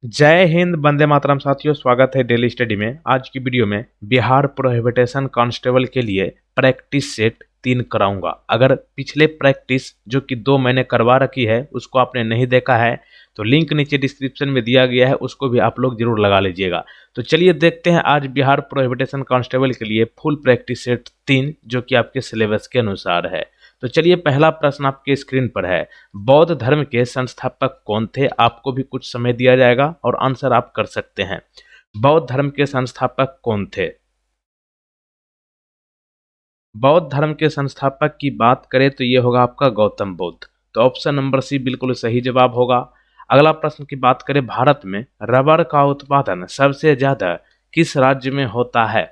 जय हिंद, वंदे मातरम। साथियों, स्वागत है डेली स्टडी में। आज की वीडियो में बिहार प्रोहिबिटेशन कांस्टेबल के लिए प्रैक्टिस सेट 3 कराऊंगा। अगर पिछले प्रैक्टिस जो कि 2 मैंने करवा रखी है उसको आपने नहीं देखा है तो लिंक नीचे डिस्क्रिप्शन में दिया गया है, उसको भी आप लोग जरूर लगा लीजिएगा। तो चलिए देखते हैं आज बिहार प्रोहिबिटेशन कांस्टेबल के लिए फुल प्रैक्टिस सेट 3 जो कि आपके सिलेबस के अनुसार है। तो चलिए, पहला प्रश्न आपके स्क्रीन पर है। बौद्ध धर्म के संस्थापक कौन थे? आपको भी कुछ समय दिया जाएगा और आंसर आप कर सकते हैं। बौद्ध धर्म के संस्थापक कौन थे? बौद्ध धर्म के संस्थापक की बात करें तो ये होगा आपका गौतम बुद्ध। तो ऑप्शन नंबर सी बिल्कुल सही जवाब होगा। अगला प्रश्न की बात करें, भारत में रबर का उत्पादन सबसे ज्यादा किस राज्य में होता है?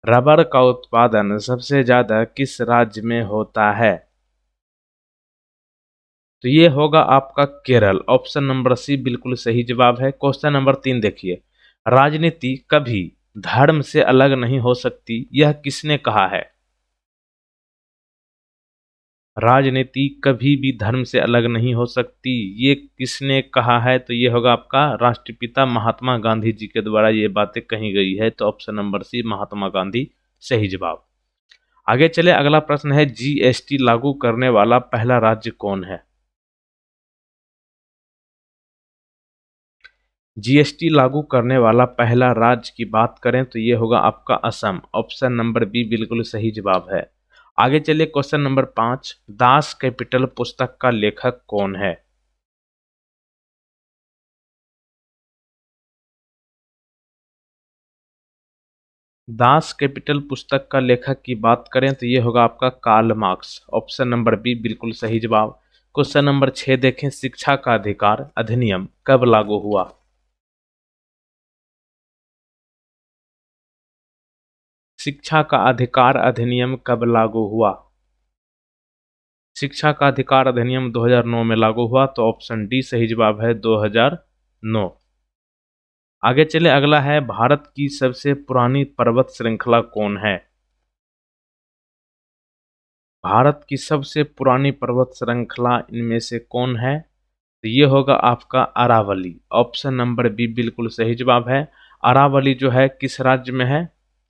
रबर का उत्पादन सबसे ज्यादा किस राज्य में होता है? तो ये होगा आपका केरल। ऑप्शन नंबर सी बिल्कुल सही जवाब है। क्वेश्चन नंबर 3 देखिए, राजनीति कभी धर्म से अलग नहीं हो सकती, यह किसने कहा है? राजनीति कभी भी धर्म से अलग नहीं हो सकती, ये किसने कहा है? तो ये होगा आपका राष्ट्रपिता महात्मा गांधी जी के द्वारा ये बातें कही गई है। तो ऑप्शन नंबर सी महात्मा गांधी सही जवाब। आगे चले, अगला प्रश्न है, जीएसटी लागू करने वाला पहला राज्य कौन है? जीएसटी लागू करने वाला पहला राज्य की बात करें तो ये होगा आपका असम। ऑप्शन नंबर बी बिल्कुल सही जवाब है। आगे चलिए, क्वेश्चन नंबर 5, दास कैपिटल पुस्तक का लेखक कौन है? दास कैपिटल पुस्तक का लेखक की बात करें तो ये होगा आपका Karl Marx. Option number B बिल्कुल सही जवाब। क्वेश्चन नंबर 6 देखें, शिक्षा का अधिकार अधिनियम कब लागू हुआ? शिक्षा का अधिकार अधिनियम कब लागू हुआ? शिक्षा का अधिकार अधिनियम 2009 में लागू हुआ। तो ऑप्शन डी सही जवाब है, 2009। आगे चले, अगला है, भारत की सबसे पुरानी पर्वत श्रृंखला कौन है? भारत की सबसे पुरानी पर्वत श्रृंखला इनमें से कौन है? तो ये होगा आपका अरावली। ऑप्शन नंबर बी बिल्कुल सही जवाब है। अरावली जो है किस राज्य में है?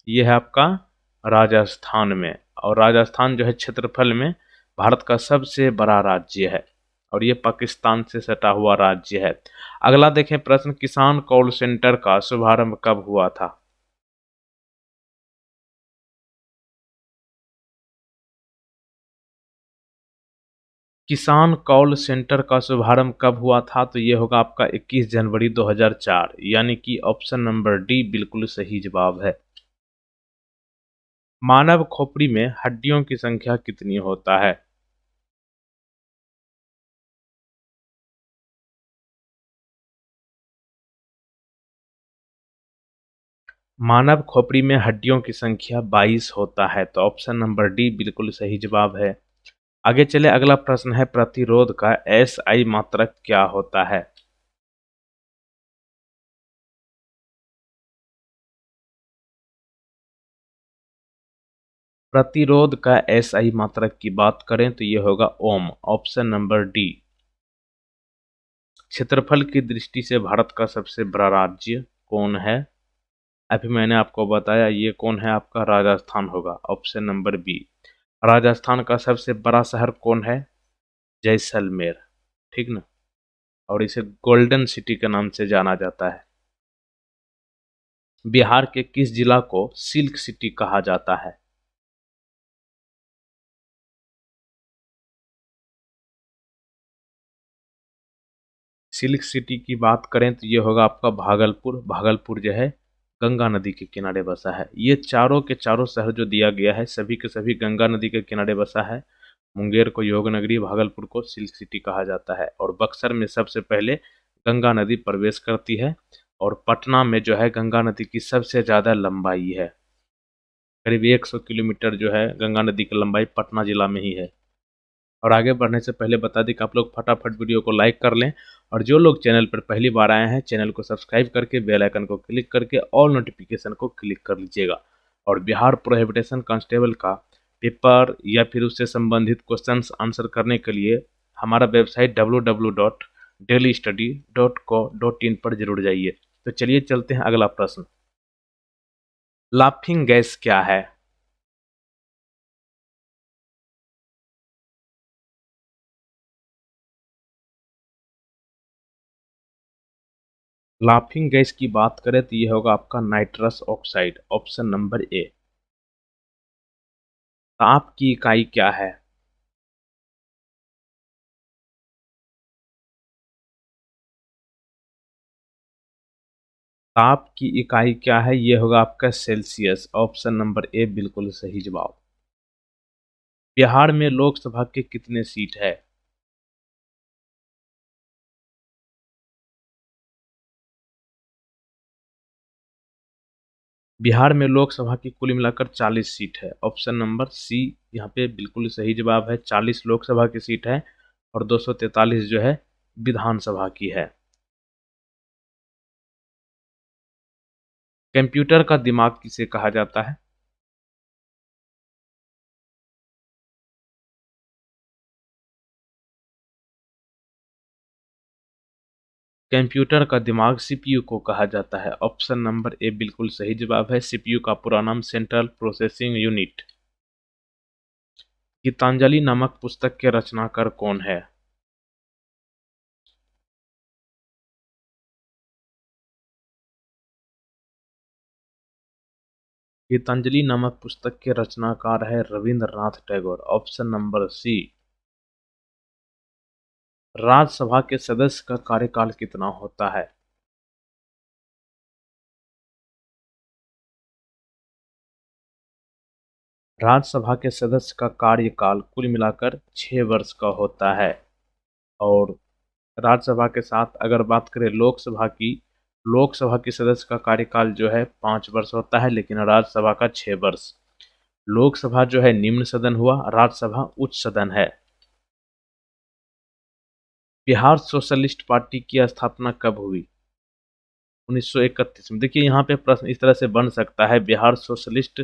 ये है आपका राजस्थान में। और राजस्थान जो है क्षेत्रफल में भारत का सबसे बड़ा राज्य है और ये पाकिस्तान से सटा हुआ राज्य है। अगला देखें प्रश्न, किसान कॉल सेंटर का शुभारंभ कब हुआ था? किसान कॉल सेंटर का शुभारंभ कब हुआ था? तो ये होगा आपका 21 जनवरी 2004, यानी कि ऑप्शन नंबर डी बिल्कुल सही जवाब है। मानव खोपड़ी में हड्डियों की संख्या कितनी होता है? मानव खोपड़ी में हड्डियों की संख्या 22 होता है। तो ऑप्शन नंबर डी बिल्कुल सही जवाब है। आगे चले, अगला प्रश्न है, प्रतिरोध का एसआई मात्रक क्या होता है? प्रतिरोध का एसआई मात्रक की बात करें तो ये होगा ओम। Option number D. क्षेत्रफल की दृष्टि से भारत का सबसे बड़ा राज्य कौन है? अभी मैंने आपको बताया, ये कौन है? आपका राजस्थान होगा। Option number B. राजस्थान का सबसे बड़ा शहर कौन है? जैसलमेर। ठीक ना। और इसे गोल्डन सिटी के नाम से जाना जाता है। बिहार के किस जिला को सिल्क सिटी कहा जाता है? सिल्क सिटी की बात करें तो ये होगा आपका भागलपुर। भागलपुर जो है गंगा नदी के किनारे बसा है। ये चारों के चारों शहर जो दिया गया है सभी के सभी गंगा नदी के किनारे बसा है। मुंगेर को योग नगरी, भागलपुर को सिल्क सिटी कहा जाता है। और बक्सर में सबसे पहले गंगा नदी प्रवेश करती है। और पटना में जो है गंगा नदी की सबसे ज़्यादा लंबाई है। करीब 100 किलोमीटर जो है गंगा नदी की लंबाई पटना जिला में ही है। और आगे बढ़ने से पहले बता दें कि आप लोग फटाफट वीडियो को लाइक कर लें। और जो लोग चैनल पर पहली बार आए हैं चैनल को सब्सक्राइब करके बेल आइकन को क्लिक करके ऑल नोटिफिकेशन को क्लिक कर लीजिएगा। और बिहार प्रोहिबिटेशन कांस्टेबल का पेपर या फिर उससे संबंधित क्वेश्चंस आंसर करने के लिए हमारा वेबसाइट www.bihar delhistudy.co.in पर जरूर जाइए। तो चलिए चलते हैं अगला प्रश्न। लाफिंग गैस क्या है? लाफिंग गैस की बात करें तो ये होगा आपका nitrous oxide, option number A. ताप की इकाई क्या है? ताप की इकाई क्या है? ये होगा आपका सेल्सियस, ऑप्शन नंबर ए बिल्कुल सही जवाब। बिहार में लोकसभा के कितने सीट है? बिहार में लोकसभा की कुल मिलाकर 40 सीट है, ऑप्शन नंबर सी यहाँ पे बिल्कुल सही जवाब है। 40 लोकसभा की सीट है और 243 जो है विधानसभा की है। कंप्यूटर का दिमाग किसे कहा जाता है? कंप्यूटर का दिमाग सीपीयू को कहा जाता है, ऑप्शन नंबर ए बिल्कुल सही जवाब है। सीपीयू का पूरा नाम सेंट्रल प्रोसेसिंग यूनिट। गीतांजलि नामक पुस्तक के रचनाकार कौन है? गीतांजलि नामक पुस्तक के रचनाकार है Rabindranath Tagore, option number C. Rajya Sabha के सदस्य का कार्यकाल कितना होता है? राज्यसभा के सदस्य का कार्यकाल कुल मिलाकर 6 वर्ष का होता है। और राज्यसभा के साथ अगर बात करें लोकसभा की सदस्य का कार्यकाल जो है 5 वर्ष होता है, लेकिन राज्यसभा का 6 वर्ष। लोकसभा जो है निम्न सदन हुआ, राज्यसभा उच्च सदन है। बिहार सोशलिस्ट पार्टी की स्थापना कब हुई? 1931 में। देखिए यहाँ पे प्रश्न इस तरह से बन सकता है, बिहार सोशलिस्ट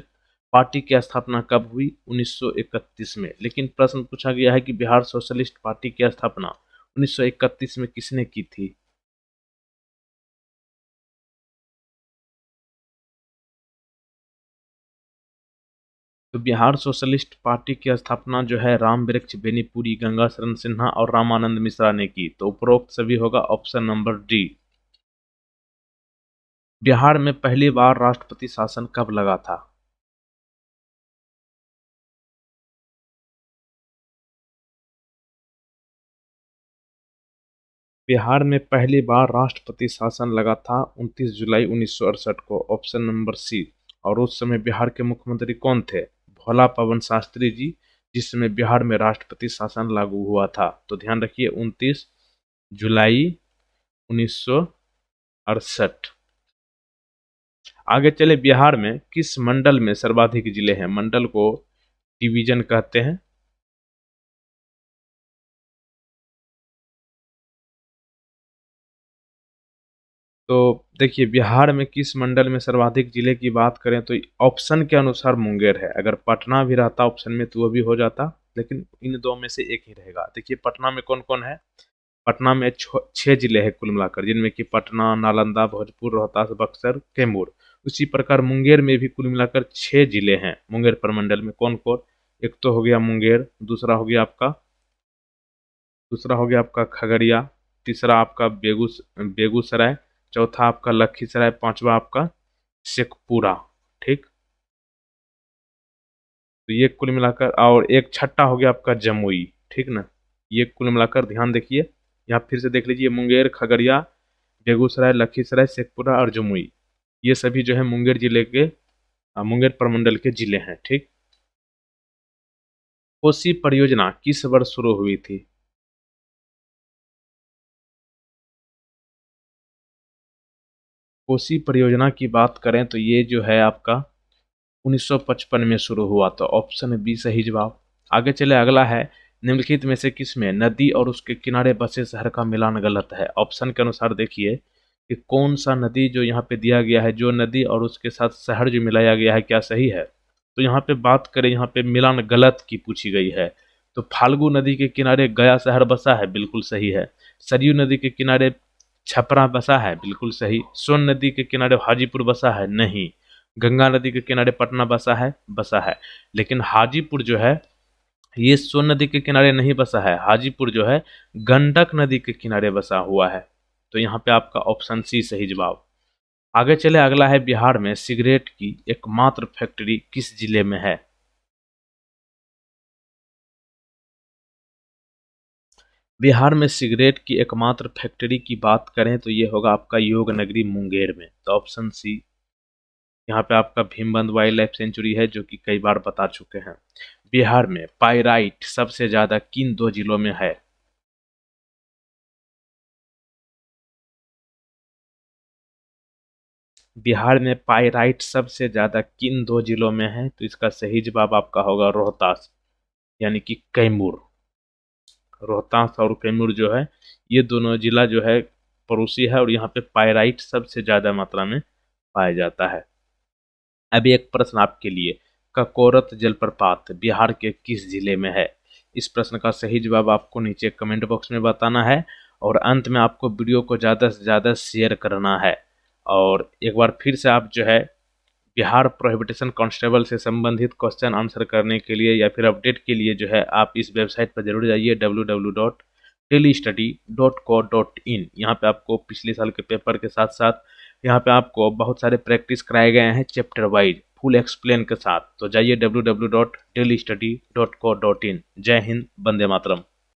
पार्टी की स्थापना कब हुई? 1931 में। लेकिन प्रश्न पूछा गया है कि बिहार सोशलिस्ट पार्टी की स्थापना 1931 में किसने की थी? तो बिहार सोशलिस्ट पार्टी की स्थापना जो है रामवृक्ष बेनीपुरी, गंगा शरण सिन्हा और रामानंद मिश्रा ने की। तो उपरोक्त सभी होगा ऑप्शन नंबर डी। बिहार में पहली बार राष्ट्रपति शासन कब लगा था? बिहार में पहली बार राष्ट्रपति शासन लगा था 29 जुलाई 1968 को, ऑप्शन नंबर सी। और उस समय बिहार के मुख्यमंत्री कौन थे? भोला पवन शास्त्री जी, जिस समय बिहार में राष्ट्रपति शासन लागू हुआ था। तो ध्यान रखिए 29 जुलाई 1968। आगे चले, बिहार में किस मंडल में सर्वाधिक जिले हैं? मंडल को डिवीजन कहते हैं। तो देखिए बिहार में किस मंडल में सर्वाधिक जिले की बात करें तो ऑप्शन के अनुसार मुंगेर है। अगर पटना भी रहता ऑप्शन में तो वो भी हो जाता, लेकिन इन दो में से एक ही रहेगा। देखिए पटना में कौन कौन है? पटना में 6 जिले हैं कुल मिलाकर, जिनमें कि पटना, नालंदा, भोजपुर, रोहतास, बक्सर, कैमूर। उसी प्रकार मुंगेर में भी कुल मिलाकर 6 जिले हैं। मुंगेर प्रमंडल में कौन कौन? एक तो हो गया मुंगेर, दूसरा हो गया आपका खगड़िया, तीसरा आपका बेगूसराय, चौथा आपका लखीसराय, पांचवा आपका शेखपुरा। ठीक, तो ये कुल मिलाकर, और एक छठा हो गया आपका जमुई। ठीक ना, ये कुल मिलाकर ध्यान देखिए, यहाँ फिर से देख लीजिए, मुंगेर, खगड़िया, बेगूसराय, लखीसराय, शेखपुरा और जमुई, ये सभी जो है मुंगेर जिले के मुंगेर प्रमंडल के जिले हैं। ठीक, कोसी परियोजना किस वर्ष शुरू हुई थी? कोसी परियोजना की बात करें तो ये जो है आपका 1955 में शुरू हुआ, तो ऑप्शन बी सही जवाब। आगे चले, अगला है, निम्नलिखित में से किसमें नदी और उसके किनारे बसे शहर का मिलान गलत है? ऑप्शन के अनुसार देखिए कि कौन सा नदी जो यहाँ पे दिया गया है, जो नदी और उसके साथ शहर जो मिलाया गया है, क्या सही है? तो यहाँ पे बात करें, यहाँ पे मिलान गलत की पूछी गई है। तो फाल्गु नदी के किनारे गया शहर बसा है, बिल्कुल सही है। सरयू नदी के किनारे छपरा बसा है, बिल्कुल सही। सोन नदी के किनारे हाजीपुर बसा है, नहीं। गंगा नदी के किनारे पटना बसा है, बसा है। लेकिन हाजीपुर जो है ये सोन नदी के किनारे नहीं बसा है, हाजीपुर जो है गंडक नदी के किनारे बसा हुआ है। तो यहाँ पे आपका ऑप्शन सी सही जवाब। आगे चले, अगला है बिहार में सिगरेट की एकमात्र फैक्ट्री किस जिले में है? बिहार में सिगरेट की एकमात्र फैक्ट्री की बात करें तो ये होगा आपका योग नगरी मुंगेर में। तो ऑप्शन सी। यहाँ पे आपका भीमबंध वाइल्ड लाइफ सेंचुरी है, जो कि कई बार बता चुके हैं। बिहार में पाइराइट सबसे ज्यादा किन दो जिलों में है? बिहार में पाइराइट सबसे ज्यादा किन दो जिलों में है? तो इसका सही जवाब आपका होगा रोहतास, यानी कि कैमूर। रोहतास और कैमूर जो है ये दोनों जिला जो है पड़ोसी है, और यहाँ पे पाइराइट सबसे ज्यादा मात्रा में पाया जाता है। अभी एक प्रश्न आपके लिए, ककोरत जलप्रपात बिहार के किस जिले में है? इस प्रश्न का सही जवाब आपको नीचे कमेंट बॉक्स में बताना है, और अंत में आपको वीडियो को ज़्यादा से ज़्यादा शेयर करना है। और एक बार फिर से आप जो है बिहार प्रोहिबिटेशन कांस्टेबल से संबंधित क्वेश्चन आंसर करने के लिए या फिर अपडेट के लिए जो है आप इस वेबसाइट पर जरूर जाइए www.telestudy.co.in। यहाँ पे आपको पिछले साल के पेपर के साथ साथ यहाँ पे आपको बहुत सारे प्रैक्टिस कराए गए हैं चैप्टर वाइज फुल एक्सप्लेन के साथ। तो जाइए www.telestudy.co.in। जय हिंद, वंदे मातरम।